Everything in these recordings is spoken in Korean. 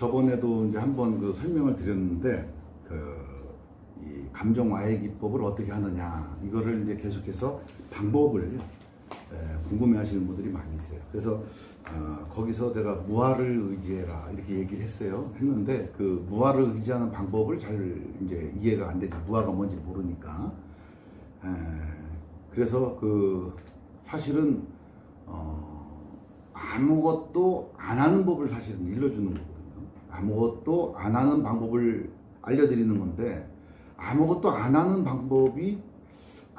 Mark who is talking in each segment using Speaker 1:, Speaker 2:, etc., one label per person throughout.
Speaker 1: 저번에도 이제 한번 그 설명을 드렸는데, 이 감정 와해 기법을 어떻게 하느냐, 이거를 이제 계속해서 방법을 궁금해 하시는 분들이 많이 있어요. 그래서, 거기서 제가 무아를 의지해라, 이렇게 얘기를 했는데, 그 무아를 의지하는 방법을 잘 이제 이해가 안 되죠. 무아가 뭔지 모르니까. 그래서 사실은, 아무것도 안 하는 법을 사실은 일러주는 거거든요. 아무것도 안 하는 방법을 알려드리는 건데, 아무것도 안 하는 방법이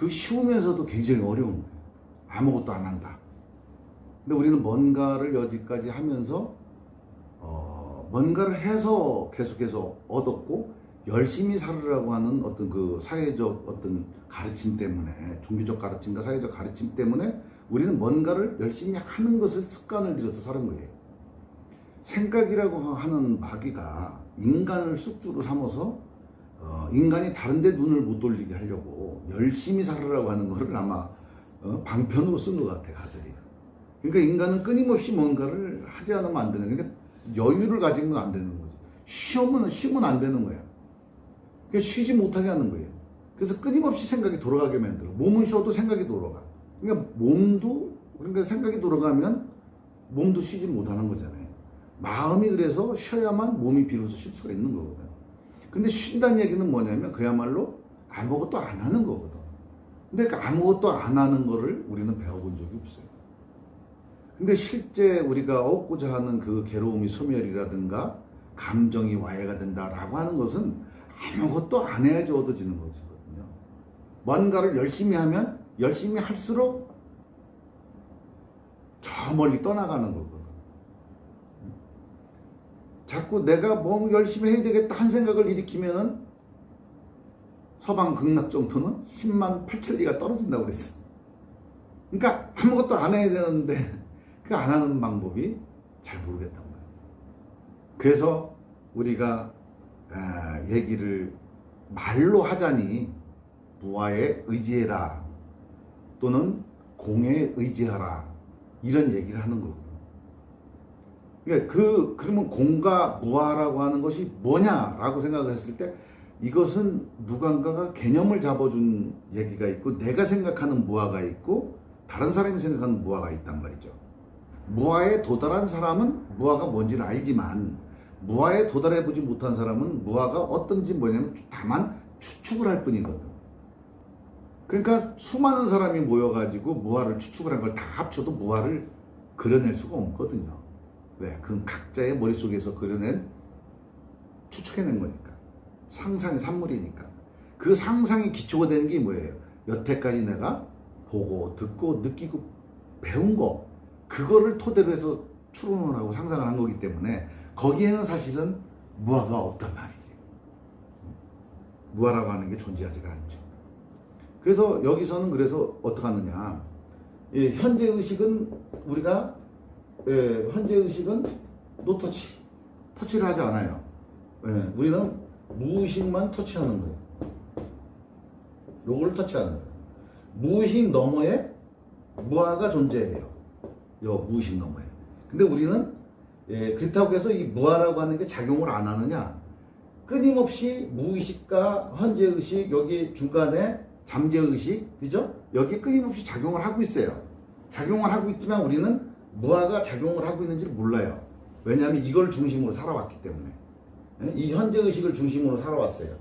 Speaker 1: 쉬우면서도 굉장히 어려운 거예요. 아무것도 안 한다. 근데 우리는 뭔가를 여지까지 하면서, 뭔가를 해서 계속해서 얻었고, 열심히 살으라고 하는 어떤 사회적 어떤 가르침 때문에, 종교적 가르침과 사회적 가르침 때문에 우리는 뭔가를 열심히 하는 것을 습관을 들여서 사는 거예요. 생각이라고 하는 마귀가 인간을 숙주로 삼아서 인간이 다른 데 눈을 못 돌리게 하려고 열심히 살으라고 하는 것을 아마 방편으로 쓴 것 같아, 가들이. 그러니까 인간은 끊임없이 뭔가를 하지 않으면 안 되는, 그러니까 여유를 가지면 안 되는 거지. 쉬면 안 되는 거야. 그러니까 쉬지 못하게 하는 거예요. 그래서 끊임없이 생각이 돌아가게 만들어. 몸은 쉬어도 생각이 돌아가. 그러니까 그러니까 생각이 돌아가면 몸도 쉬지 못하는 거잖아요. 마음이 그래서 쉬어야만 몸이 비로소 쉴 수가 있는 거거든. 근데 쉰다는 얘기는 뭐냐면 그야말로 아무것도 안 하는 거거든. 근데 그 아무것도 안 하는 거를 우리는 배워본 적이 없어요. 근데 실제 우리가 얻고자 하는 괴로움이 소멸이라든가 감정이 와해가 된다라고 하는 것은 아무것도 안 해야지 얻어지는 것이거든요. 뭔가를 열심히 하면 열심히 할수록 저 멀리 떠나가는 거거든. 자꾸 내가 뭐 열심히 해야 되겠다 한 생각을 일으키면은 서방 극락 정토는 10만 8천리가 떨어진다고 그랬어. 그러니까 아무것도 안 해야 되는데 안 하는 방법이 잘 모르겠단 말이야. 그래서 우리가 얘기를 말로 하자니 무아에 의지해라 또는 공에 의지하라 이런 얘기를 하는 거거든. 그러니까 그러면 공과 무아라고 하는 것이 뭐냐라고 생각을 했을 때 이것은 누군가가 개념을 잡아준 얘기가 있고 내가 생각하는 무아가 있고 다른 사람이 생각하는 무아가 있단 말이죠. 무아에 도달한 사람은 무아가 뭔지를 알지만 무아에 도달해보지 못한 사람은 무아가 어떤지 뭐냐면 다만 추측을 할 뿐이거든. 그러니까 수많은 사람이 모여가지고 무아를 추측을 한 걸 다 합쳐도 무아를 그려낼 수가 없거든요. 왜? 그건 각자의 머릿속에서 추측해낸 거니까. 상상의 산물이니까. 그 상상이 기초가 되는 게 뭐예요? 여태까지 내가 보고 듣고 느끼고 배운 거, 그거를 토대로 해서 추론을 하고 상상을 한 거기 때문에 거기에는 사실은 무아가 없단 말이지. 무아라고 하는 게 존재하지가 않죠. 그래서 여기서는 그래서 어떻게 하느냐. 현재 의식은 우리가 현재 의식은 터치를 하지 않아요. 우리는 무의식만 터치하는 거예요. 요걸 터치하는 거예요. 무의식 너머에 무아가 존재해요. 요 무의식 너머에. 근데 우리는 그렇다고 해서 이 무아라고 하는 게 작용을 안 하느냐? 끊임없이 무의식과 현재의식 여기 중간에 잠재의식, 그죠? 여기 끊임없이 작용을 하고 있어요. 작용을 하고 있지만 우리는 무아가 작용을 하고 있는지를 몰라요. 왜냐하면 이걸 중심으로 살아왔기 때문에. 이 현재의식을 중심으로 살아왔어요.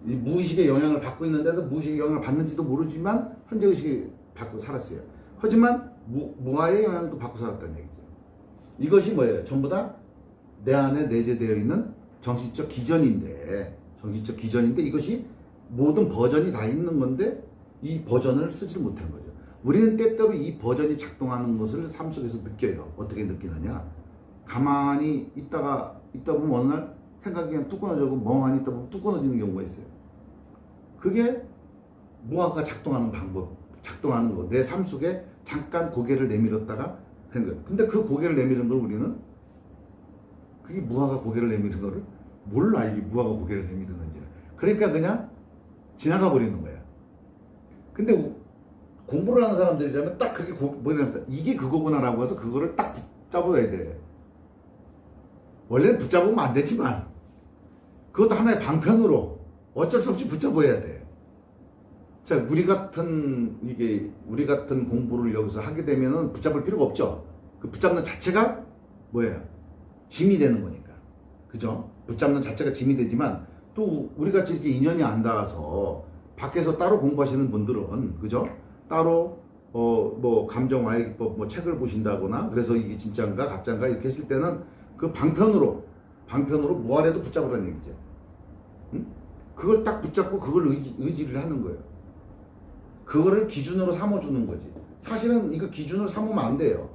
Speaker 1: 이 무의식의 영향을 받고 있는데도 무의식의 영향을 받는지도 모르지만 현재의식을 받고 살았어요. 하지만 무아의 영향도 받고 살았다는 얘기죠. 이것이 뭐예요? 전부 다 내 안에 내재되어 있는 정신적 기전인데 이것이 모든 버전이 다 있는 건데 이 버전을 쓰지 못한 거죠. 우리는 때때로 이 버전이 작동하는 것을 삶 속에서 느껴요. 어떻게 느끼느냐? 가만히 있다 보면 어느 날 생각이 그냥 뚝 끊어지고 멍하니 있다 보면 뚝 끊어지는 경우가 있어요. 그게 무아가 작동하는 거. 내 삶 속에 잠깐 고개를 내밀었다가 된 거예요. 근데 그 고개를 내미는 걸 우리는 그게 무아가 고개를 내미는 거를 몰라. 이게 무아가 고개를 내미는지. 그러니까 그냥 지나가 버리는 거야. 근데 공부를 하는 사람들이라면 딱 그게 이게 그거구나라고 해서 그거를 딱 잡아야 돼. 원래는 붙잡으면 안 되지만 그것도 하나의 방편으로 어쩔 수 없이 붙잡아야 돼. 자, 우리 같은 공부를 여기서 하게 되면은 붙잡을 필요가 없죠. 그 붙잡는 자체가 뭐예요? 짐이 되는 거니까. 그죠? 붙잡는 자체가 짐이 되지만 또 우리 같이 이렇게 인연이 안 닿아서 밖에서 따로 공부하시는 분들은 그죠? 따로 뭐 감정 와해 기법 뭐 책을 보신다거나 그래서 이게 진짜인가 가짜인가 이렇게 했을 때는 그 방편으로 무아래도 붙잡으라는 얘기죠. 응? 그걸 딱 붙잡고 그걸 의지를 하는 거예요. 그거를 기준으로 삼아주는 거지. 사실은 이거 기준으로 삼으면 안 돼요.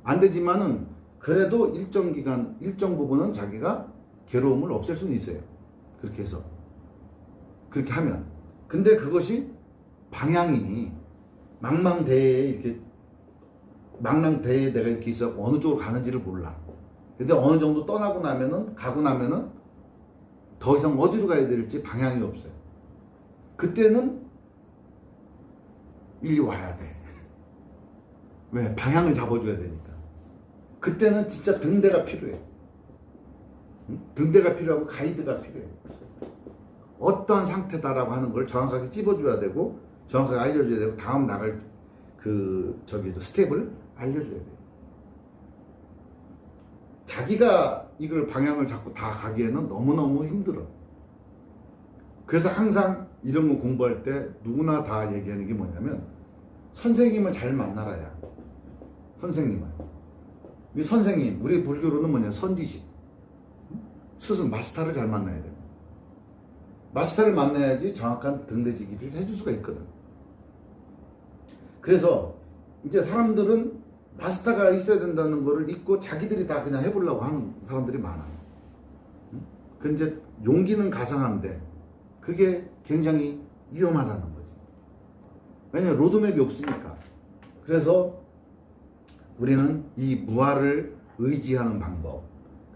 Speaker 1: 안 되지만은 그래도 일정 기간, 일정 부분은 자기가 괴로움을 없앨 수는 있어요. 그렇게 해서. 그렇게 하면. 근데 그것이 방향이 망망대해에 내가 이렇게 있어 어느 쪽으로 가는지를 몰라. 근데 어느 정도 가고 나면은 더 이상 어디로 가야 될지 방향이 없어요. 그때는 일리 와야 돼. 왜? 방향을 잡아줘야 되니까. 그때는 진짜 등대가 필요해. 응? 등대가 필요하고 가이드가 필요해. 어떠한 상태다라고 하는 걸 정확하게 찝어줘야 되고 정확하게 알려줘야 되고 다음 나갈 스텝을 알려줘야 돼요. 자기가 이걸 방향을 잡고 다 가기에는 너무너무 힘들어. 그래서 항상 이런 거 공부할 때 누구나 다 얘기하는 게 뭐냐면 선생님을 잘 만나라야. 선생님을. 이 선생님, 우리 불교로는 뭐냐? 선지식. 스승, 마스터를 잘 만나야 돼. 마스터를 만나야지 정확한 등대지기를 해줄 수가 있거든. 그래서 이제 사람들은 마스터가 있어야 된다는 거를 잊고 자기들이 다 그냥 해보려고 하는 사람들이 많아. 그 이제 용기는 가상한데 그게 굉장히 위험하다는 거지. 왜냐면 로드맵이 없으니까. 그래서 우리는 이 무아를 의지하는 방법,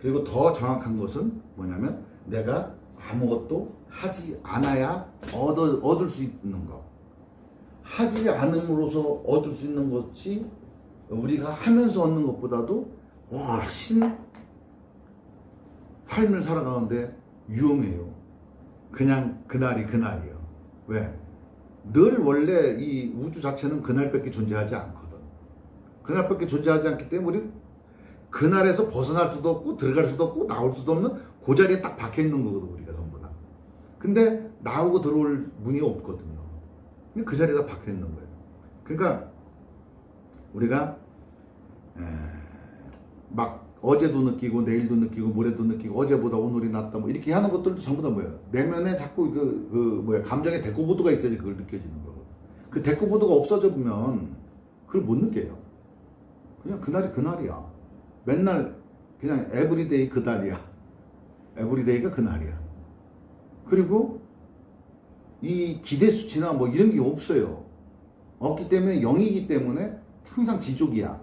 Speaker 1: 그리고 더 정확한 것은 뭐냐면 내가 아무것도 하지 않아야 얻을 수 있는 것. 하지 않음으로써 얻을 수 있는 것이 우리가 하면서 얻는 것보다도 훨씬 삶을 살아가는데 유용해요. 그냥 그날이에요. 왜? 늘 원래 이 우주 자체는 그날밖에 존재하지 않거든. 그날밖에 존재하지 않기 때문에 우리 그날에서 벗어날 수도 없고 들어갈 수도 없고 나올 수도 없는 그 자리에 딱 박혀 있는 거거든, 우리가 전부 다. 근데 나오고 들어올 문이 없거든요. 그 자리에 다 박혀 있는 거예요. 그러니까 우리가 막 어제도 느끼고 내일도 느끼고 모레도 느끼고 어제보다 오늘이 낫다 뭐 이렇게 하는 것들도 전부 다 뭐예요? 내면에 자꾸 감정의 데코보드가 있어야지 그걸 느껴지는 거거든. 그 데코보드가 없어져 보면 그걸 못 느껴요. 그냥 그날이 그날이야. 맨날 그냥 에브리데이 그날이야. 에브리데이가 그날이야. 그리고 이 기대 수치나 뭐 이런 게 없어요. 없기 때문에 0이기 때문에 항상 지족이야.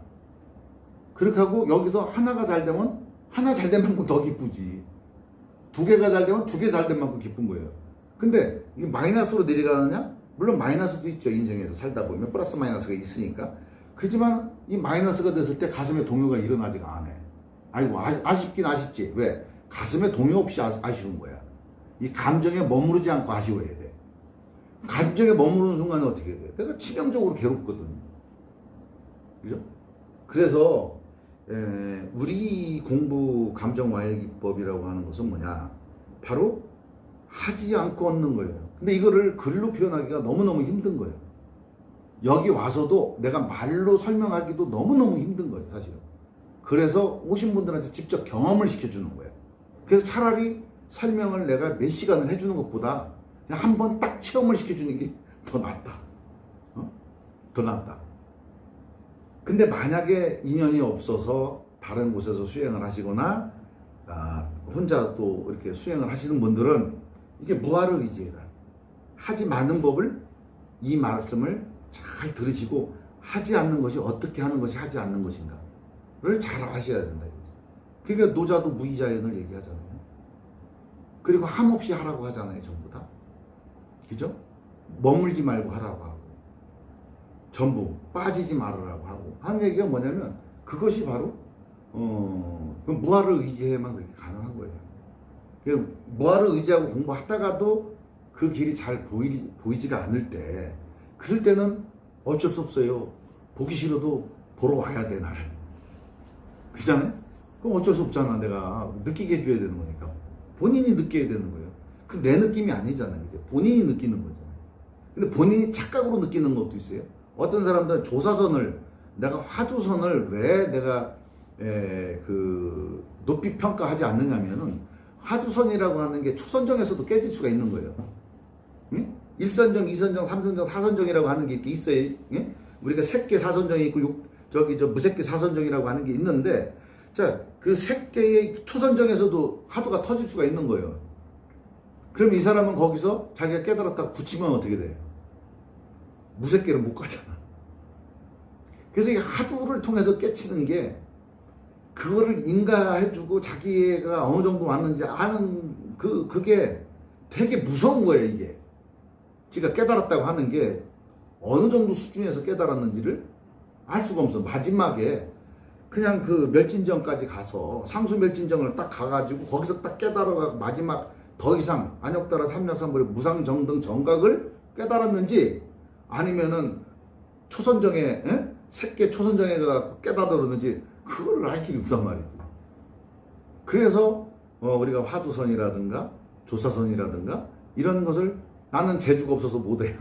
Speaker 1: 그렇게 하고 여기서 하나가 잘 되면 하나 잘 된 만큼 더 기쁘지. 두 개가 잘 되면 두 개 잘 된 만큼 기쁜 거예요. 근데 이게 마이너스로 내려가느냐? 물론 마이너스도 있죠. 인생에서 살다 보면 플러스 마이너스가 있으니까. 그렇지만 이 마이너스가 됐을 때 가슴에 동요가 일어나지가 않아. 아이고 아쉽긴 아쉽지. 왜? 가슴에 동요 없이 아쉬운 거야. 이 감정에 머무르지 않고 아쉬워야 돼. 감정에 머무르는 순간에 어떻게 돼? 내가 치명적으로 괴롭거든. 그죠? 그래서 우리 공부 감정 와해 기법이라고 하는 것은 뭐냐? 바로 하지 않고 얻는 거예요. 근데 이거를 글로 표현하기가 너무너무 힘든 거예요. 여기 와서도 내가 말로 설명하기도 너무너무 힘든 거예요, 사실은. 그래서 오신 분들한테 직접 경험을 시켜주는 거예요. 그래서 차라리 설명을 내가 몇 시간을 해주는 것보다 그냥 한 번 딱 체험을 시켜주는 게 더 낫다. 더 낫다. 근데 만약에 인연이 없어서 다른 곳에서 수행을 하시거나 혼자 또 이렇게 수행을 하시는 분들은 이게 무아를 의지해라. 하지 않는 법을, 이 말씀을 잘 들으시고 하지 않는 것이 어떻게 하는 것이 하지 않는 것인가를 잘 아셔야 된다. 그러니까 노자도 무의자연을 얘기하잖아요. 그리고 함없이 하라고 하잖아요, 전부 다. 그죠? 머물지 말고 하라고 하고 전부 빠지지 말으라고 하고 하는 얘기가 뭐냐면 그것이 바로 그럼 무아를 의지해야만 그렇게 가능한 거예요. 무아를 의지하고 공부하다가도 그 길이 잘 보이지가 않을 때, 그럴 때는 어쩔 수 없어요. 보기 싫어도 보러 와야 돼, 나를. 그잖아요? 그럼 어쩔 수 없잖아. 내가 느끼게 해줘야 되는 거니까. 본인이 느껴야 되는 거예요. 그 내 느낌이 아니잖아요. 이제 본인이 느끼는 거잖아요. 근데 본인이 착각으로 느끼는 것도 있어요. 어떤 사람들은 조사선을, 내가 화두선을 왜 내가 그 높이 평가하지 않느냐면은, 화두선이라고 하는 게 초선정에서도 깨질 수가 있는 거예요. 응? 1선정, 2선정, 3선정, 4선정이라고 하는 게 이렇게 있어요. 응? 우리가 색계 4선정이 있고 무색계 4선정이라고 하는 게 있는데, 자, 그 색계의 초선정에서도 화두가 터질 수가 있는 거예요. 그럼 이 사람은 거기서 자기가 깨달았다고 굳히면 어떻게 돼요? 무색계를 못 가잖아. 그래서 이 화두를 통해서 깨치는 게, 그거를 인가해주고 자기가 어느 정도 왔는지 아는 그게 되게 무서운 거예요, 이게. 지가 깨달았다고 하는 게 어느 정도 수준에서 깨달았는지를 알 수가 없어. 마지막에 그냥 그 멸진정까지 가서, 상수 멸진정을 딱 가가지고 거기서 딱 깨달아가고 마지막 더 이상 안역따라 삼력삼불의 무상정등 정각을 깨달았는지, 아니면은 초선정에 색계 초선정에 가서 깨달았는지, 그거를 알 길이 없단 말이지. 그래서 우리가 화두선이라든가 조사선이라든가 이런 것을 나는 재주가 없어서 못해요.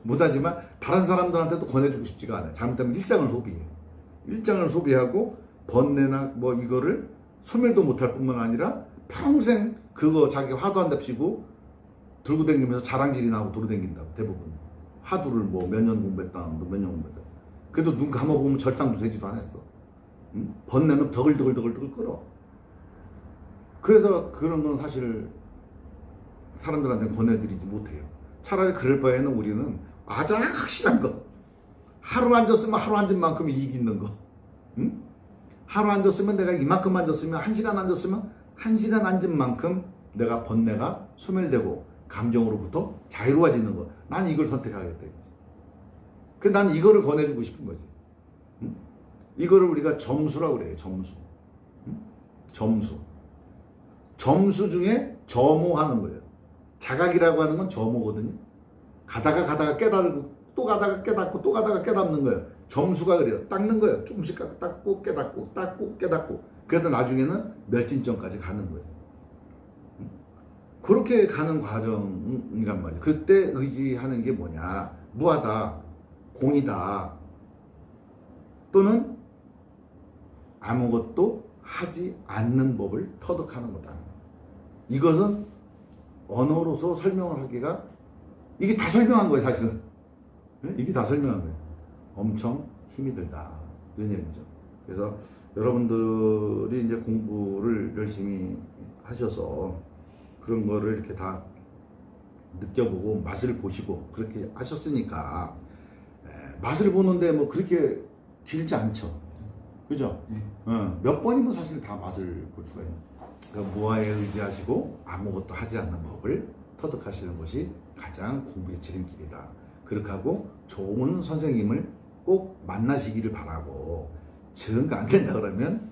Speaker 1: 못하지만 다른 사람들한테도 권해주고 싶지가 않아요. 잘못하면 일장을 소비해요. 일장을 소비하고 번뇌나 뭐 이거를 소멸도 못할 뿐만 아니라 평생 그거 자기 화두한답시고 들고 다니면서 자랑질이 나고 돌아다닌다고. 대부분 화두를 뭐 몇 년 공부했다, 몇 년 공부했다. 그래도 눈 감아보면 절상도 되지도 않았어. 응? 번뇌는 더글더글 끓어. 그래서 그런 건 사실 사람들한테 권해드리지 못해요. 차라리 그럴 바에는 우리는 가장 확실한 거, 하루 앉았으면 하루 앉은 만큼 이익 있는 거. 응? 하루 앉았으면 내가 이만큼 앉았으면, 1시간 앉았으면 1시간 앉은 만큼 내가 번뇌가 소멸되고 감정으로부터 자유로워지는 거. 난 이걸 선택하겠다. 난 이거를 권해주고 싶은 거지. 응? 이거를 우리가 점수라고 그래요. 점수. 응? 점수 중에 점호하는 거예요. 자각이라고 하는 건 점호거든요. 가다가 깨달고, 또 가다가 깨닫고, 또 가다가 깨닫는 거예요. 점수가 그래요. 닦는 거예요. 조금씩 닦고 깨닫고, 닦고 깨닫고. 그래서 나중에는 멸진점까지 가는 거예요. 그렇게 가는 과정이란 말이에요. 그때 의지하는 게 뭐냐? 무하다, 공이다, 또는 아무것도 하지 않는 법을 터득하는 거다. 이것은 언어로서 설명을 하기가, 이게 다 설명한 거예요, 사실은. 이게 다 설명한 거예요. 엄청 힘이 들다. 이런 얘기죠. 그래서 여러분들이 이제 공부를 열심히 하셔서 그런 거를 이렇게 다 느껴보고 맛을 보시고 그렇게 하셨으니까, 맛을 보는데 뭐 그렇게 길지 않죠. 그죠? 몇 번이면 사실 다 맛을 볼 수가 있는. 그러니까 무아에 의지하시고 아무것도 하지 않는 법을 터득하시는 것이 가장 공부의 지름길이다. 그렇게 하고 좋은 선생님을 꼭 만나시기를 바라고, 증가 안 된다 그러면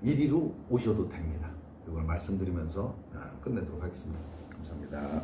Speaker 1: 이리로 오셔도 됩니다. 이걸 말씀드리면서 끝내도록 하겠습니다. 감사합니다.